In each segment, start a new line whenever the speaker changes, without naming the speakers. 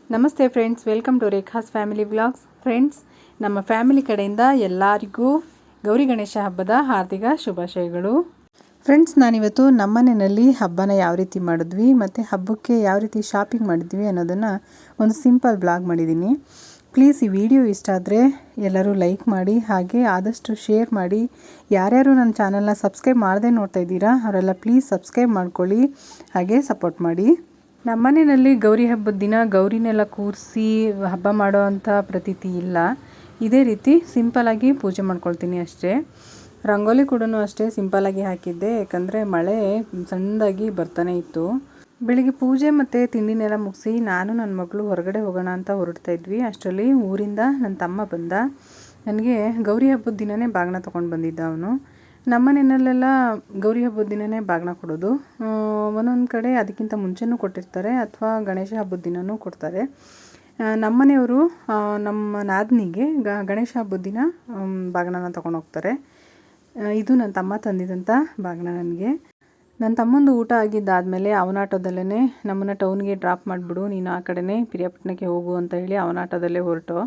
ನಮಸ್ತೆ friends, welcome to Rekha's family vlogs. Friends, ನಮ್ಮ family ಕಡೆಯಿಂದ ಎಲ್ಲರಿಗೂ ಗೌರಿ ಗಣೇಶ ಹಬ್ಬದ ಹಾರ್ದಿಕ ಶುಭಾಶಯಗಳು. ಫ್ರೆಂಡ್ಸ್, ನಾನಿವತ್ತು ನಮ್ಮನೆಯಲ್ಲಿ ಹಬ್ಬನ ಯಾವ ರೀತಿ ಮಾಡಿದ್ವಿ ಮತ್ತು ಹಬ್ಬಕ್ಕೆ ಯಾವ ರೀತಿ ಶಾಪಿಂಗ್ ಮಾಡಿದ್ವಿ ಅನ್ನೋದನ್ನು ಒಂದು ಸಿಂಪಲ್ ವ್ಲಾಗ್ ಮಾಡಿದ್ದೀನಿ. ಪ್ಲೀಸ್ ಈ ವಿಡಿಯೋ ಇಷ್ಟ ಆದರೆ ಎಲ್ಲರೂ ಲೈಕ್ ಮಾಡಿ, ಹಾಗೆ ಆದಷ್ಟು ಶೇರ್ ಮಾಡಿ. ಯಾರ್ಯಾರು ನನ್ನ ಚಾನಲ್ನ ಸಬ್ಸ್ಕ್ರೈಬ್ ಮಾಡದೆ ನೋಡ್ತಾ ಇದ್ದೀರಾ ಅವರೆಲ್ಲ ಪ್ಲೀಸ್ ಸಬ್ಸ್ಕ್ರೈಬ್ ಮಾಡ್ಕೊಳ್ಳಿ, ಹಾಗೆ ಸಪೋರ್ಟ್ ಮಾಡಿ. ನಮ್ಮನೆಯಲ್ಲಿ ಗೌರಿ ಹಬ್ಬದ ದಿನ ಗೌರಿನೆಲ್ಲ ಕೂರಿಸಿ ಹಬ್ಬ ಮಾಡೋ ಅಂಥ ಪ್ರತೀತಿ ಇಲ್ಲ. ಇದೇ ರೀತಿ ಸಿಂಪಲಾಗಿ ಪೂಜೆ ಮಾಡ್ಕೊಳ್ತೀನಿ ಅಷ್ಟೇ. ರಂಗೋಲಿ ಕೂಡ ಅಷ್ಟೇ ಸಿಂಪಲಾಗಿ ಹಾಕಿದ್ದೆ, ಯಾಕಂದರೆ ಮಳೆ ಸಣ್ಣದಾಗಿ ಬರ್ತಾನೆ ಇತ್ತು. ಬೆಳಿಗ್ಗೆ ಪೂಜೆ ಮತ್ತು ತಿಂಡಿನೆಲ್ಲ ಮುಗಿಸಿ ನಾನು ನನ್ನ ಮಗಳು ಹೊರಗಡೆ ಹೋಗೋಣ ಅಂತ ಹೊರಡ್ತಾ ಇದ್ವಿ. ಅಷ್ಟರಲ್ಲಿ ಊರಿಂದ ನನ್ನ ತಮ್ಮ ಬಂದ. ನನಗೆ ಗೌರಿ ಹಬ್ಬದ ದಿನವೇ ಬಾಗಿನ ತೊಗೊಂಡು ಬಂದಿದ್ದ ಅವನು. ನಮ್ಮನೆಯಲ್ಲೆಲ್ಲ ಗೌರಿ ಹಬ್ಬದ ದಿನವೇ ಬಾಗಿನ ಕೊಡೋದು. ಒಂದೊಂದು ಕಡೆ ಅದಕ್ಕಿಂತ ಮುಂಚೆನೂ ಕೊಟ್ಟಿರ್ತಾರೆ, ಅಥವಾ ಗಣೇಶ ಹಬ್ಬದ ದಿನವೂ ಕೊಡ್ತಾರೆ. ನಮ್ಮನೆಯವರು ನಮ್ಮ ನಾದಿನಿಗೆ ಗಣೇಶ ಹಬ್ಬದ ದಿನ ಬಾಗಿನ ತೊಗೊಂಡೋಗ್ತಾರೆ. ಇದು ನನ್ನ ತಮ್ಮ ತಂದಿದ್ದಂಥ ಬಾಗಿನ ನನಗೆ. ನನ್ನ ತಮ್ಮಂದು ಊಟ ಆಗಿದ್ದಾದಮೇಲೆ ಅವನ ಆಟೋದಲ್ಲೇ ನಮ್ಮನ್ನು ಟೌನ್ಗೆ ಡ್ರಾಪ್ ಮಾಡಿಬಿಡು, ನೀನು ಆ ಕಡೆನೇ ಪಿರಿಯಾಪಟ್ಟಣಕ್ಕೆ ಹೋಗು ಅಂತ ಹೇಳಿ ಅವನ ಆಟೋದಲ್ಲೇ ಹೊರಟು.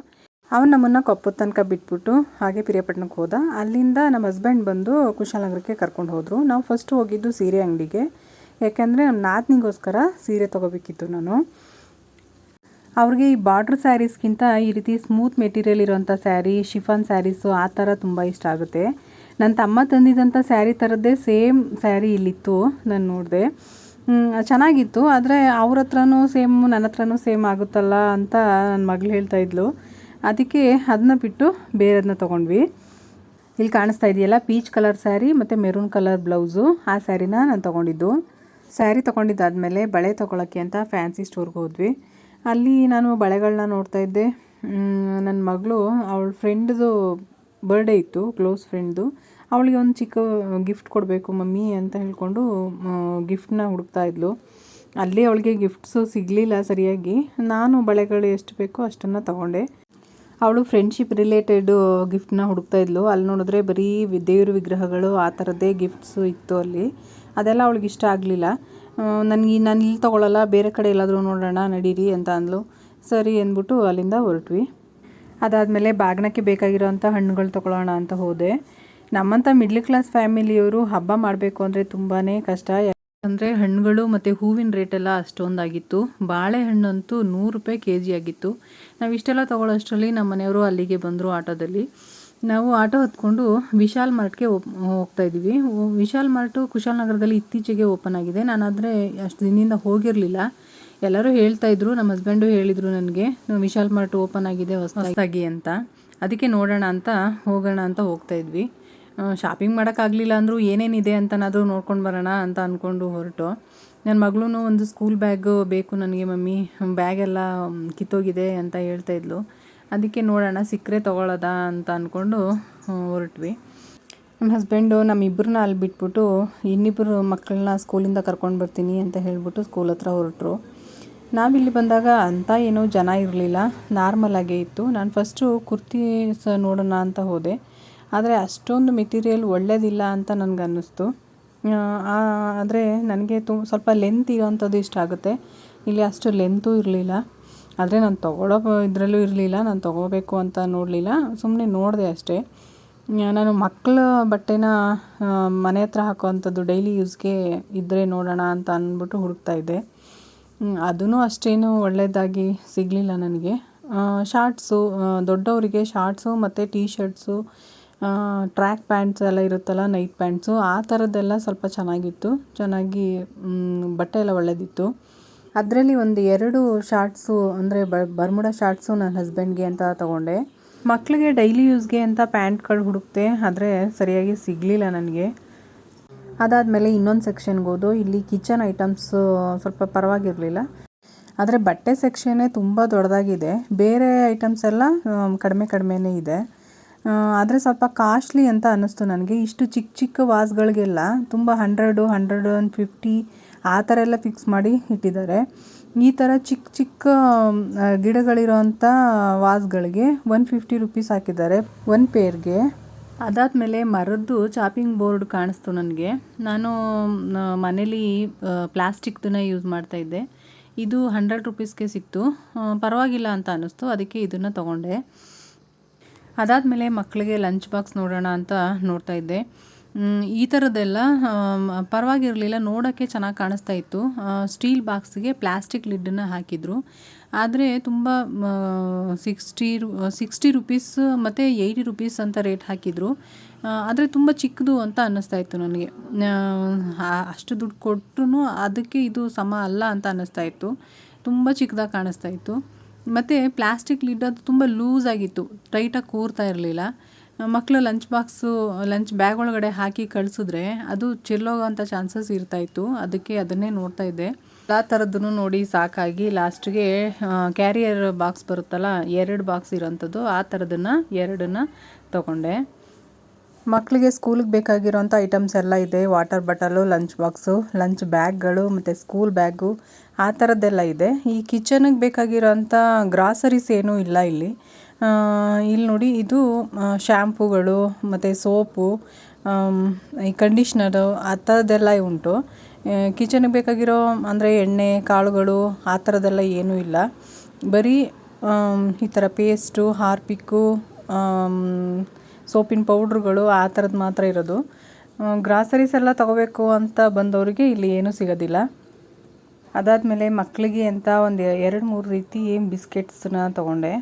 ಅವನು ನಮ್ಮನ್ನು ಕೊಪ್ಪದ ತನಕ ಬಿಟ್ಬಿಟ್ಟು ಹಾಗೆ ಪಿರಿಯಾಪಟ್ಟಣಕ್ಕೆ ಹೋದ. ಅಲ್ಲಿಂದ ನಮ್ಮ ಹಸ್ಬೆಂಡ್ ಬಂದು ಕುಶಾಲನಗರಕ್ಕೆ ಕರ್ಕೊಂಡು ಹೋದರು. ನಾವು ಫಸ್ಟು ಹೋಗಿದ್ದು ಸೀರೆ ಅಂಗಡಿಗೆ, ಯಾಕೆಂದರೆ ನಮ್ಮ ನಾದಿನಿಗೋಸ್ಕರ ಸೀರೆ ತೊಗೋಬೇಕಿತ್ತು ನಾನು. ಅವ್ರಿಗೆ ಈ ಬಾರ್ಡ್ರ್ ಸ್ಯಾರೀಸ್ಗಿಂತ ಈ ರೀತಿ ಸ್ಮೂತ್ ಮೆಟೀರಿಯಲ್ ಇರೋಂಥ ಸ್ಯಾರಿ, ಶಿಫಾನ್ ಸ್ಯಾರೀಸು ಆ ಥರ ತುಂಬ ಇಷ್ಟ ಆಗುತ್ತೆ. ನನ್ನ ತಮ್ಮ ತಂದಿದ್ದಂಥ ಸ್ಯಾರಿ ಥರದ್ದೇ ಸೇಮ್ ಸ್ಯಾರಿ ಇಲ್ಲಿತ್ತು, ನಾನು ನೋಡಿದೆ. ಚೆನ್ನಾಗಿತ್ತು. ಆದರೆ ಅವ್ರ ಹತ್ರನೂ ಸೇಮ್ ನನ್ನ ಹತ್ರನೂ ಸೇಮ್ ಆಗುತ್ತಲ್ಲ ಅಂತ ನನ್ನ ಮಗಳು ಹೇಳ್ತಾಯಿದ್ಲು. ಅದಕ್ಕೆ ಅದನ್ನ ಬಿಟ್ಟು ಬೇರೆದನ್ನ ತೊಗೊಂಡ್ವಿ. ಇಲ್ಲಿ ಕಾಣಿಸ್ತಾ ಇದೆಯಲ್ಲ, ಪೀಚ್ ಕಲರ್ ಸ್ಯಾರಿ ಮತ್ತು ಮೆರೂನ್ ಕಲರ್ ಬ್ಲೌಸು, ಆ ಸ್ಯಾರಿನ ನಾನು ತೊಗೊಂಡಿದ್ದು. ಸ್ಯಾರಿ ತೊಗೊಂಡಿದ್ದಾದಮೇಲೆ ಬಳೆ ತೊಗೊಳಕ್ಕೆ ಅಂತ ಫ್ಯಾನ್ಸಿ ಸ್ಟೋರ್ಗೆ ಹೋದ್ವಿ. ಅಲ್ಲಿ ನಾನು ಬಳೆಗಳನ್ನ ನೋಡ್ತಾಯಿದ್ದೆ. ನನ್ನ ಮಗಳು ಅವಳ ಫ್ರೆಂಡ್ದು ಬರ್ಡೇ ಇತ್ತು, ಕ್ಲೋಸ್ ಫ್ರೆಂಡ್ದು. ಅವಳಿಗೆ ಒಂದು ಚಿಕ್ಕ ಗಿಫ್ಟ್ ಕೊಡಬೇಕು ಮಮ್ಮಿ ಅಂತ ಹೇಳ್ಕೊಂಡು ಗಿಫ್ಟನ್ನ ಹುಡುಕ್ತಾ ಇದ್ಲು. ಅಲ್ಲಿ ಅವಳಿಗೆ ಗಿಫ್ಟ್ಸು ಸಿಗಲಿಲ್ಲ ಸರಿಯಾಗಿ. ನಾನು ಬಳೆಗಳು ಎಷ್ಟು ಬೇಕೋ ಅಷ್ಟನ್ನು ತೊಗೊಂಡೆ. ಅವಳು ಫ್ರೆಂಡ್ಶಿಪ್ ರಿಲೇಟೆಡು ಗಿಫ್ಟನ್ನ ಹುಡುಕ್ತಾ ಇದ್ಲು. ಅಲ್ಲಿ ನೋಡಿದ್ರೆ ಬರೀ ದೇವ್ರ ವಿಗ್ರಹಗಳು ಆ ಥರದ್ದೇ ಗಿಫ್ಟ್ಸು ಇತ್ತು ಅಲ್ಲಿ. ಅದೆಲ್ಲ ಅವಳಿಗೆ ಇಷ್ಟ ಆಗಲಿಲ್ಲ. ನಾನು ಇಲ್ಲಿ ತೊಗೊಳ್ಳಲ್ಲ, ಬೇರೆ ಕಡೆ ಎಲ್ಲಾದರೂ ನೋಡೋಣ ನಡೀರಿ ಅಂತ ಅಂದ್ಲು. ಸರಿ ಅಂದ್ಬಿಟ್ಟು ಅಲ್ಲಿಂದ ಹೊರಟ್ವಿ. ಅದಾದಮೇಲೆ ಬಾಗಿನಕ್ಕೆ ಬೇಕಾಗಿರೋವಂಥ ಹಣ್ಣುಗಳು ತೊಗೊಳ್ಳೋಣ ಅಂತ ಹೋದೆ. ನಮ್ಮಂಥ ಮಿಡ್ಲ್ ಕ್ಲಾಸ್ ಫ್ಯಾಮಿಲಿಯವರು ಹಬ್ಬ ಮಾಡಬೇಕು ಅಂದರೆ ತುಂಬಾ ಕಷ್ಟ. ಅಂದರೆ ಹಣ್ಣುಗಳು ಮತ್ತು ಹೂವಿನ ರೇಟೆಲ್ಲ ಅಷ್ಟೊಂದಾಗಿತ್ತು. ಬಾಳೆಹಣ್ಣಂತೂ 100 ರೂಪಾಯಿ kg ಆಗಿತ್ತು. ನಾವು ಇಷ್ಟೆಲ್ಲ ತೊಗೊಳ್ಳೋಷ್ಟರಲ್ಲಿ ನಮ್ಮ ಮನೆಯವರು ಅಲ್ಲಿಗೆ ಬಂದರು ಆಟೋದಲ್ಲಿ. ನಾವು ಆಟೋ ಹತ್ಕೊಂಡು ವಿಶಾಲ್ ಮಾರ್ಟ್ಗೆ ಹೋಗ್ತಾ ಇದ್ದೀವಿ. ವಿಶಾಲ್ ಮಾರ್ಟು ಕುಶಾಲನಗರದಲ್ಲಿ ಇತ್ತೀಚೆಗೆ ಓಪನ್ ಆಗಿದೆ. ನಾನಾದರೆ ಅಷ್ಟು ದಿನದಿಂದ ಹೋಗಿರಲಿಲ್ಲ. ಎಲ್ಲರೂ ಹೇಳ್ತಾಯಿದ್ರು, ನಮ್ಮ ಹಸ್ಬೆಂಡು ಹೇಳಿದರು ನನಗೆ, ವಿಶಾಲ್ ಮಾರ್ಟ್ ಓಪನ್ ಆಗಿದೆ ಹೊಸದಾಗಿ ಅಂತ. ಅದಕ್ಕೆ ನೋಡೋಣ ಅಂತ ಹೋಗೋಣ ಅಂತ ಹೋಗ್ತಾ ಇದ್ವಿ. ಶಾಪಿಂಗ್ ಮಾಡೋಕ್ಕಾಗಲಿಲ್ಲ ಅಂದರೂ ಏನೇನಿದೆ ಅಂತನಾದರೂ ನೋಡ್ಕೊಂಡು ಬರೋಣ ಅಂತ ಅಂದ್ಕೊಂಡು ಹೊರಟು. ನನ್ನ ಮಗಳೂ ಒಂದು ಸ್ಕೂಲ್ ಬ್ಯಾಗು ಬೇಕು ನನಗೆ ಮಮ್ಮಿ, ಬ್ಯಾಗೆಲ್ಲ ಕಿತ್ತೋಗಿದೆ ಅಂತ ಹೇಳ್ತಾಯಿದ್ಲು. ಅದಕ್ಕೆ ನೋಡೋಣ ಸಿಕ್ಕರೆ ತೊಗೊಳ್ಳೋದ ಅಂತ ಅಂದ್ಕೊಂಡು ಹೊರಟ್ವಿ. ನಮ್ಮ ಹಸ್ಬೆಂಡು ನಮ್ಮಿಬ್ಬರನ್ನ ಅಲ್ಲಿ ಬಿಟ್ಬಿಟ್ಟು ಇನ್ನಿಬ್ಬರು ಮಕ್ಕಳನ್ನ ಸ್ಕೂಲಿಂದ ಕರ್ಕೊಂಡು ಬರ್ತೀನಿ ಅಂತ ಹೇಳಿಬಿಟ್ಟು ಸ್ಕೂಲ್ ಹತ್ರ ಹೊರಟರು. ನಾವಿಲ್ಲಿ ಬಂದಾಗ ಅಂಥ ಏನೂ ಜನ ಇರಲಿಲ್ಲ, ನಾರ್ಮಲಾಗೇ ಇತ್ತು. ನಾನು ಫಸ್ಟು ಕುರ್ತಿ ನೋಡೋಣ ಅಂತ ಹೋದೆ, ಆದರೆ ಅಷ್ಟೊಂದು ಮೆಟೀರಿಯಲ್ ಒಳ್ಳೆಯದಿಲ್ಲ ಅಂತ ನನಗೆ ಅನ್ನಿಸ್ತು. ಆದರೆ ನನಗೆ ಸ್ವಲ್ಪ ಲೆಂತ್ ಇರೋವಂಥದ್ದು ಇಷ್ಟ ಆಗುತ್ತೆ. ಇಲ್ಲಿ ಅಷ್ಟು ಲೆಂತೂ ಇರಲಿಲ್ಲ. ಆದರೆ ನಾನು ತೊಗೊಳ್ಳೋ ಇದರಲ್ಲೂ ಇರಲಿಲ್ಲ, ನಾನು ತೊಗೋಬೇಕು ಅಂತ ನೋಡಲಿಲ್ಲ, ಸುಮ್ಮನೆ ನೋಡಿದೆ ಅಷ್ಟೇ. ನಾನು ಮಕ್ಕಳ ಬಟ್ಟೆನ ಮನೆ ಹತ್ರ ಹಾಕೋವಂಥದ್ದು ಡೈಲಿ ಯೂಸ್ಗೆ ಇದ್ದರೆ ನೋಡೋಣ ಅಂತ ಅಂದ್ಬಿಟ್ಟು ಹುಡುಕ್ತಾ ಇದ್ದೆ. ಅದೂ ಅಷ್ಟೇನು ಒಳ್ಳೆಯದಾಗಿ ಸಿಗಲಿಲ್ಲ ನನಗೆ. ಶಾರ್ಟ್ಸು, ದೊಡ್ಡವರಿಗೆ ಶಾರ್ಟ್ಸು ಮತ್ತು ಟೀ ಶರ್ಟ್ಸು, ಟ್ರ್ಯಾಕ್ ಪ್ಯಾಂಟ್ಸ್ ಎಲ್ಲ ಇರುತ್ತಲ್ಲ, ನೈಟ್ ಪ್ಯಾಂಟ್ಸು, ಆ ಥರದ್ದೆಲ್ಲ ಸ್ವಲ್ಪ ಚೆನ್ನಾಗಿತ್ತು. ಚೆನ್ನಾಗಿ ಬಟ್ಟೆ ಎಲ್ಲ ಒಳ್ಳೆಯದಿತ್ತು. ಅದರಲ್ಲಿ ಒಂದು 2 ಶಾರ್ಟ್ಸು ಅಂದರೆ ಬರ್ಮುಡಾ ಶಾರ್ಟ್ಸು ನನ್ನ ಹಸ್ಬೆಂಡ್ಗೆ ಅಂತ ತೊಗೊಂಡೆ. ಮಕ್ಕಳಿಗೆ ಡೈಲಿ ಯೂಸ್ಗೆ ಅಂತ ಪ್ಯಾಂಟ್ಗಳು ಹುಡುಕ್ತೆ, ಆದರೆ ಸರಿಯಾಗಿ ಸಿಗಲಿಲ್ಲ ನನಗೆ. ಅದಾದಮೇಲೆ ಇನ್ನೊಂದು ಸೆಕ್ಷನ್ಗೆ ಹೋದೋ. ಇಲ್ಲಿ ಕಿಚನ್ ಐಟಮ್ಸು ಸ್ವಲ್ಪ ಪರವಾಗಿರಲಿಲ್ಲ, ಆದರೆ ಬಟ್ಟೆ ಸೆಕ್ಷನ್ನೇ ತುಂಬ ದೊಡ್ಡದಾಗಿದೆ. ಬೇರೆ ಐಟಮ್ಸ್ ಎಲ್ಲ ಕಡಿಮೆನೇ ಇದೆ. ಆದರೆ ಸ್ವಲ್ಪ ಕಾಸ್ಟ್ಲಿ ಅಂತ ಅನ್ನಿಸ್ತು ನನಗೆ. ಇಷ್ಟು ಚಿಕ್ಕ ಚಿಕ್ಕ ವಾಸ್ಗಳಿಗೆಲ್ಲ ತುಂಬ 100, 150 ಆ ಥರ ಎಲ್ಲ ಫಿಕ್ಸ್ ಮಾಡಿ ಇಟ್ಟಿದ್ದಾರೆ. ಈ ಥರ ಚಿಕ್ಕ ಚಿಕ್ಕ ಗಿಡಗಳಿರೋಂಥ ವಾಸ್ಗಳಿಗೆ 150 ರೂಪೀಸ್ ಹಾಕಿದ್ದಾರೆ ಒಂದು ಪೇರ್ಗೆ. ಅದಾದಮೇಲೆ ಮರದ್ದು ಚಾಪಿಂಗ್ ಬೋರ್ಡ್ ಕಾಣಿಸ್ತು ನನಗೆ. ನಾನು ಮನೇಲಿ ಪ್ಲಾಸ್ಟಿಕ್ದನ್ನ ಯೂಸ್ ಮಾಡ್ತಾಯಿದ್ದೆ. ಇದು 100 ರುಪೀಸ್ಗೆ ಸಿಕ್ತು. ಪರವಾಗಿಲ್ಲ ಅಂತ ಅನ್ನಿಸ್ತು, ಅದಕ್ಕೆ ಇದನ್ನು ತೊಗೊಂಡೆ. ಅದಾದಮೇಲೆ ಮಕ್ಕಳಿಗೆ ಲಂಚ್ ಬಾಕ್ಸ್ ನೋಡೋಣ ಅಂತ ನೋಡ್ತಾ ಇದ್ದೆ. ಈ ಥರದ್ದೆಲ್ಲ ಪರವಾಗಿರಲಿಲ್ಲ, ನೋಡೋಕ್ಕೆ ಚೆನ್ನಾಗಿ ಕಾಣಿಸ್ತಾ ಇತ್ತು. ಸ್ಟೀಲ್ ಬಾಕ್ಸ್ಗೆ ಪ್ಲಾಸ್ಟಿಕ್ ಲಿಡ್ಡನ್ನು ಹಾಕಿದರು. ಆದರೆ ತುಂಬ 60 ರುಪೀಸ್ ಮತ್ತು 80 ರುಪೀಸ್ ಅಂತ ರೇಟ್ ಹಾಕಿದರು. ಆದರೆ ತುಂಬ ಚಿಕ್ಕದು ಅಂತ ಅನ್ನಿಸ್ತಾ ಇತ್ತು ನನಗೆ. ಅಷ್ಟು ದುಡ್ಡು ಕೊಟ್ಟರು ಅದಕ್ಕೆ ಇದು ಸಮ ಅಲ್ಲ ಅಂತ ಅನ್ನಿಸ್ತಾ ಇತ್ತು. ತುಂಬ ಚಿಕ್ಕದಾಗಿ ಕಾಣಿಸ್ತಾ ಇತ್ತು. ಮತ್ತು ಪ್ಲಾಸ್ಟಿಕ್ ಲಿಡ್ ಅದು ತುಂಬ ಲೂಸ್ ಆಗಿತ್ತು, ಟೈಟಾಗಿ ಕೂರ್ತಾ ಇರಲಿಲ್ಲ. ಮಕ್ಕಳು ಲಂಚ್ ಬ್ಯಾಗ್ ಒಳಗಡೆ ಹಾಕಿ ಕಳಿಸಿದ್ರೆ ಅದು ಚೆಲ್ಲೋಗೋಂಥ ಚಾನ್ಸಸ್ ಇರ್ತಾಯಿತ್ತು. ಅದಕ್ಕೆ ಅದನ್ನೇ ನೋಡ್ತಾ ಇದ್ದೆ. ಎಲ್ಲ ಥರದ್ದನ್ನು ನೋಡಿ ಸಾಕಾಗಿ ಲಾಸ್ಟಿಗೆ ಕ್ಯಾರಿಯರ್ ಬಾಕ್ಸ್ ಬರುತ್ತಲ್ಲ, 2 ಬಾಕ್ಸ್ ಇರೋಂಥದ್ದು, ಆ ಥರದನ್ನು 2 ತೊಗೊಂಡೆ. ಮಕ್ಕಳಿಗೆ ಸ್ಕೂಲಿಗೆ ಬೇಕಾಗಿರೋಂಥ ಐಟಮ್ಸ್ ಎಲ್ಲ ಇದೆ. Water bottle, lunch box, lunch ಬ್ಯಾಗ್ಗಳು ಮತ್ತು ಸ್ಕೂಲ್ ಬ್ಯಾಗು, ಆ ಥರದ್ದೆಲ್ಲ ಇದೆ. ಈ ಕಿಚನ್ಗೆ ಬೇಕಾಗಿರೋಂಥ ಗ್ರಾಸರೀಸ್ ಏನೂ ಇಲ್ಲ ಇಲ್ಲಿ. ಇಲ್ಲಿ ನೋಡಿ, ಇದು ಶ್ಯಾಂಪುಗಳು ಮತ್ತು ಸೋಪು, ಈ ಕಂಡೀಷ್ನರು, ಆ ಥರದ್ದೆಲ್ಲ ಉಂಟು. ಕಿಚನ್ಗೆ ಬೇಕಾಗಿರೋ ಅಂದರೆ ಎಣ್ಣೆ, ಕಾಳುಗಳು, ಆ ಥರದ್ದೆಲ್ಲ ಏನೂ ಇಲ್ಲ. ಬರೀ ಈ ಥರ ಪೇಸ್ಟು, ಹಾರ್ಪಿಕ್ಕು, ಸೋಪಿನ ಪೌಡ್ರುಗಳು, ಆ ಥರದ್ದು ಮಾತ್ರ ಇರೋದು. ಗ್ರಾಸರೀಸ್ ಎಲ್ಲ ತೊಗೋಬೇಕು ಅಂತ ಬಂದವರಿಗೆ ಇಲ್ಲಿ ಏನೂ ಸಿಗೋದಿಲ್ಲ. ಅದಾದಮೇಲೆ ಮಕ್ಕಳಿಗೆ ಅಂತ ಒಂದು 2-3 ರೀತಿ ಬಿಸ್ಕೆಟ್ಸನ್ನ ತೊಗೊಂಡೆ.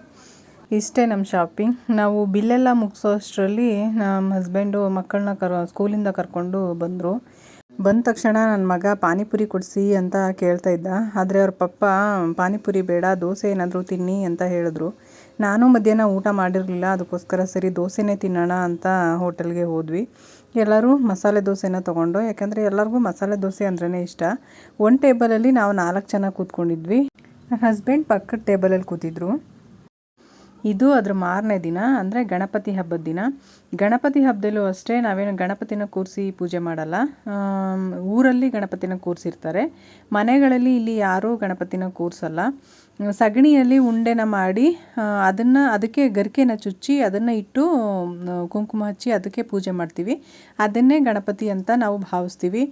ಇಷ್ಟೇ ನಮ್ಮ ಶಾಪಿಂಗ್. ನಾವು ಬಿಲ್ಲೆಲ್ಲ ಮುಗಿಸೋ ಅಷ್ಟರಲ್ಲಿ ನಮ್ಮ ಹಸ್ಬೆಂಡು ಮಕ್ಕಳನ್ನ ಸ್ಕೂಲಿಂದ ಕರ್ಕೊಂಡು ಬಂದರು. ಬಂದ ತಕ್ಷಣ ನನ್ನ ಮಗ ಪಾನಿಪುರಿ ಕೊಡಿಸಿ ಅಂತ ಕೇಳ್ತಾ ಇದ್ದ. ಆದರೆ ಅವ್ರ ಪಪ್ಪ ಪಾನಿಪುರಿ ಬೇಡ, ದೋಸೆ ಏನಾದರೂ ತಿನ್ನಿ ಅಂತ ಹೇಳಿದ್ರು. ನಾನು ಮಧ್ಯಾಹ್ನ ಊಟ ಮಾಡಿರಲಿಲ್ಲ, ಅದಕ್ಕೋಸ್ಕರ ಸರಿ ದೋಸೆನೇ ತಿನ್ನೋಣ ಅಂತ ಹೋಟೆಲ್ಗೆ ಹೋದ್ವಿ. ಎಲ್ಲರೂ ಮಸಾಲೆ ದೋಸೆನ ತೊಗೊಂಡು, ಯಾಕಂದರೆ ಎಲ್ಲರಿಗೂ ಮಸಾಲೆ ದೋಸೆ ಅಂದ್ರೇ ಇಷ್ಟ. ಒಂದು ಟೇಬಲಲ್ಲಿ ನಾವು 4 ಜನ ಕೂತ್ಕೊಂಡಿದ್ವಿ. ನನ್ನ ಹಸ್ಬೆಂಡ್ ಪಕ್ಕದ ಟೇಬಲಲ್ಲಿ ಕೂತಿದ್ರು. ಇದು ಅದ್ರ ಮಾರನೇ ದಿನ, ಅಂದರೆ ಗಣಪತಿ ಹಬ್ಬದ ದಿನ. ಗಣಪತಿ ಹಬ್ಬದಲ್ಲೂ ಅಷ್ಟೇ ನಾವೇನು ಗಣಪತಿನ ಕೂರಿಸಿ ಪೂಜೆ ಮಾಡಲ್ಲ. ಊರಲ್ಲಿ ಗಣಪತಿನ ಕೂರಿಸಿರ್ತಾರೆ, ಮನೆಗಳಲ್ಲಿ ಇಲ್ಲಿ ಯಾರೂ ಗಣಪತಿನ ಕೂರಿಸಲ್ಲ. ಸಗಣಿಯಲ್ಲಿ ಉಂಡೆನ ಮಾಡಿ ಅದಕ್ಕೆ ಗರಿಕೆನ ಚುಚ್ಚಿ ಅದನ್ನು ಇಟ್ಟು ಕುಂಕುಮ ಹಚ್ಚಿ ಅದಕ್ಕೆ ಪೂಜೆ ಮಾಡ್ತೀವಿ. ಅದನ್ನೇ ಗಣಪತಿ ಅಂತ ನಾವು ಭಾವಿಸ್ತೀವಿ.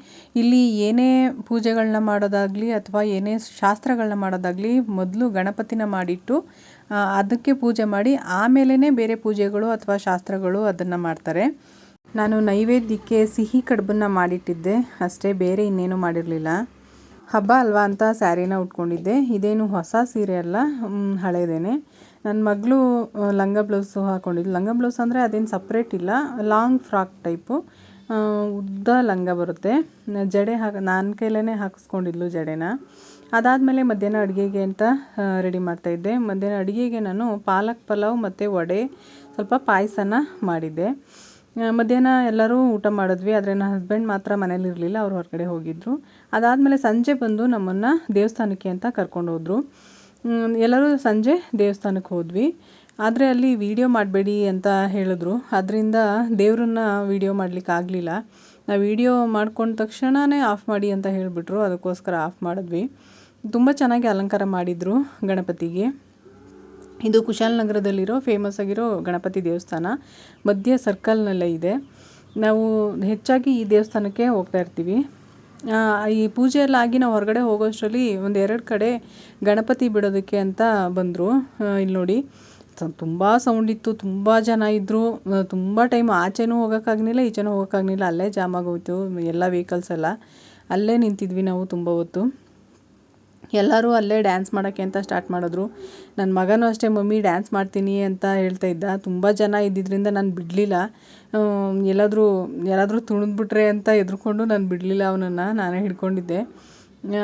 ಇಲ್ಲಿ ಏನೇ ಪೂಜೆಗಳನ್ನ ಮಾಡೋದಾಗಲಿ ಅಥವಾ ಏನೇ ಶಾಸ್ತ್ರಗಳನ್ನ ಮಾಡೋದಾಗಲಿ ಮೊದಲು ಗಣಪತಿನ ಮಾಡಿಟ್ಟು ಅದಕ್ಕೆ ಪೂಜೆ ಮಾಡಿ ಆಮೇಲೆ ಬೇರೆ ಪೂಜೆಗಳು ಅಥವಾ ಶಾಸ್ತ್ರಗಳು ಅದನ್ನು ಮಾಡ್ತಾರೆ. ನಾನು ನೈವೇದ್ಯಕ್ಕೆ ಸಿಹಿ ಕಡುಬನ್ನು ಮಾಡಿಟ್ಟಿದ್ದೆ ಅಷ್ಟೇ, ಬೇರೆ ಇನ್ನೇನು ಮಾಡಿರಲಿಲ್ಲ. ಹಬ್ಬ ಅಲ್ವಾ ಅಂತ ಸ್ಯಾರಿನ ಉಟ್ಕೊಂಡಿದ್ದೆ. ಇದೇನು ಹೊಸ ಸೀರೆ ಅಲ್ಲ, ಹಳೇದೇನೆ. ನನ್ನ ಮಗಳು ಲಂಗ ಬ್ಲೌಸು ಹಾಕ್ಕೊಂಡಿದ್ದು. ಲಂಗ ಬ್ಲೌಸ್ ಅಂದರೆ ಅದೇನು ಸಪ್ರೇಟ್ ಇಲ್ಲ, ಲಾಂಗ್ ಫ್ರಾಕ್ ಟೈಪು, ಉದ್ದ ಲಂಗ ಬರುತ್ತೆ. ಜಡೆ ನನ್ನ ಕೈಲೇ ಹಾಕಿಸ್ಕೊಂಡಿದ್ಲು ಜಡೆನ. ಅದಾದಮೇಲೆ ಮಧ್ಯಾಹ್ನ ಅಡುಗೆಗೆ ಅಂತ ರೆಡಿ ಮಾಡ್ತಾಯಿದ್ದೆ. ಮಧ್ಯಾಹ್ನ ಅಡುಗೆಗೆ ನಾನು ಪಾಲಕ್ ಪಲಾವ್ ಮತ್ತು ವಡೆ, ಸ್ವಲ್ಪ ಪಾಯಸನ ಮಾಡಿದ್ದೆ. ಮಧ್ಯಾಹ್ನ ಎಲ್ಲರೂ ಊಟ ಮಾಡಿದ್ವಿ. ಆದರೆ ನನ್ನ ಹಸ್ಬೆಂಡ್ ಮಾತ್ರ ಮನೇಲಿರಲಿಲ್ಲ, ಅವ್ರು ಹೊರಗಡೆ ಹೋಗಿದ್ದರು. ಅದಾದಮೇಲೆ ಸಂಜೆ ಬಂದು ನಮ್ಮನ್ನು ದೇವಸ್ಥಾನಕ್ಕೆ ಅಂತ ಕರ್ಕೊಂಡು ಹೋದರು. ಎಲ್ಲರೂ ಸಂಜೆ ದೇವಸ್ಥಾನಕ್ಕೆ ಹೋದ್ವಿ. ಆದರೆ ಅಲ್ಲಿ ವಿಡಿಯೋ ಮಾಡಬೇಡಿ ಅಂತ ಹೇಳಿದ್ರು. ಅದರಿಂದ ದೇವ್ರನ್ನ ವಿಡಿಯೋ ಮಾಡಲಿಕ್ಕೆ ಆಗಲಿಲ್ಲ. ನಾವು ವಿಡಿಯೋ ಮಾಡ್ಕೊಂಡ ತಕ್ಷಣವೇ ಆಫ್ ಮಾಡಿ ಅಂತ ಹೇಳಿಬಿಟ್ರು, ಅದಕ್ಕೋಸ್ಕರ ಆಫ್ ಮಾಡಿದ್ವಿ. ತುಂಬ ಚೆನ್ನಾಗಿ ಅಲಂಕಾರ ಮಾಡಿದರು ಗಣಪತಿಗೆ. ಇದು ಕುಶಾಲನಗರದಲ್ಲಿರೋ ಫೇಮಸ್ ಆಗಿರೋ ಗಣಪತಿ ದೇವಸ್ಥಾನ, ಮಧ್ಯ ಸರ್ಕಲ್ನಲ್ಲೇ ಇದೆ. ನಾವು ಹೆಚ್ಚಾಗಿ ಈ ದೇವಸ್ಥಾನಕ್ಕೆ ಹೋಗ್ತಾ ಇರ್ತೀವಿ. ಈ ಪೂಜೆ ಎಲ್ಲ ಆಗಿ ನಾವು ಹೊರಗಡೆ ಹೋಗೋಷ್ಟರಲ್ಲಿ 1-2 ಕಡೆ ಗಣಪತಿ ಬಿಡೋದಕ್ಕೆ ಅಂತ ಬಂದರು. ಇಲ್ಲಿ ನೋಡಿ, ತುಂಬ ಸೌಂಡ್ ಇತ್ತು, ತುಂಬ ಜನ ಇದ್ದರು. ತುಂಬ ಟೈಮ್ ಆಚೆನೂ ಹೋಗೋಕ್ಕಾಗಲಿಲ್ಲ, ಈಚೆನೂ ಹೋಗೋಕ್ಕಾಗಲಿಲ್ಲ. ಅಲ್ಲೇ ಜಾಮ್ ಆಗೋಯ್ತು ಎಲ್ಲ ವೆಹಿಕಲ್ಸ್ ಎಲ್ಲ. ಅಲ್ಲೇ ನಿಂತಿದ್ವಿ ನಾವು ತುಂಬ ಹೊತ್ತು. ಎಲ್ಲರೂ ಅಲ್ಲೇ ಡ್ಯಾನ್ಸ್ ಮಾಡೋಕ್ಕೆ ಅಂತ ಸ್ಟಾರ್ಟ್ ಮಾಡಿದ್ರು. ನನ್ನ ಮಗನೂ ಅಷ್ಟೇ, ಮಮ್ಮಿ ಡ್ಯಾನ್ಸ್ ಮಾಡ್ತೀನಿ ಅಂತ ಹೇಳ್ತಾ ಇದ್ದ. ತುಂಬ ಜನ ಇದ್ದಿದ್ದರಿಂದ ನಾನು ಬಿಡಲಿಲ್ಲ. ಯಾರಾದರೂ ತುಳಿದ್ಬಿಟ್ರೆ ಅಂತ ಹೆದ್ರುಕೊಂಡು ನಾನು ಬಿಡಲಿಲ್ಲ ಅವನನ್ನು, ನಾನೇ ಹಿಡ್ಕೊಂಡಿದ್ದೆ.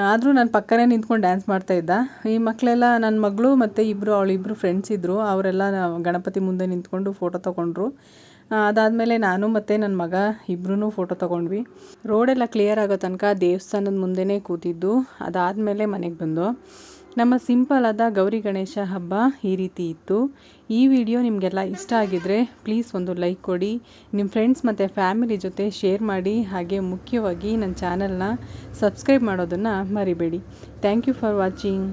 ಆದರೂ ನನ್ನ ಪಕ್ಕನೇ ನಿಂತ್ಕೊಂಡು ಡ್ಯಾನ್ಸ್ ಮಾಡ್ತಾಯಿದ್ದ. ಈ ಮಕ್ಕಳೆಲ್ಲ, ನನ್ನ ಮಗಳು ಮತ್ತು ಅವಳಿಬ್ಬರು ಫ್ರೆಂಡ್ಸ್ ಇದ್ದರು, ಅವರೆಲ್ಲ ಗಣಪತಿ ಮುಂದೆ ನಿಂತ್ಕೊಂಡು ಫೋಟೋ ತೊಗೊಂಡ್ರು. ಅದಾದಮೇಲೆ ನಾನು ಮತ್ತು ನನ್ನ ಮಗ ಇಬ್ಬರೂ ಫೋಟೋ ತೊಗೊಂಡ್ವಿ. ರೋಡೆಲ್ಲ ಕ್ಲಿಯರ್ ಆಗೋ ತನಕ ದೇವಸ್ಥಾನದ ಮುಂದೆನೇ ಕೂತಿದ್ದು. ಅದಾದಮೇಲೆ ಮನೆಗೆ ಬಂದು ನಮ್ಮ ಸಿಂಪಲ್ ಆದ ಗೌರಿ ಗಣೇಶ ಹಬ್ಬ ಈ ರೀತಿ ಇತ್ತು. ಈ ವಿಡಿಯೋ ನಿಮಗೆಲ್ಲ ಇಷ್ಟ ಆಗಿದರೆ ಪ್ಲೀಸ್ ಒಂದು ಲೈಕ್ ಕೊಡಿ, ನಿಮ್ಮ ಫ್ರೆಂಡ್ಸ್ ಮತ್ತು ಫ್ಯಾಮಿಲಿ ಜೊತೆ ಶೇರ್ ಮಾಡಿ. ಹಾಗೆ ಮುಖ್ಯವಾಗಿ ನನ್ನ ಚಾನಲ್ನ ಸಬ್ಸ್ಕ್ರೈಬ್ ಮಾಡೋದನ್ನು ಮರಿಬೇಡಿ. Thank you for watching.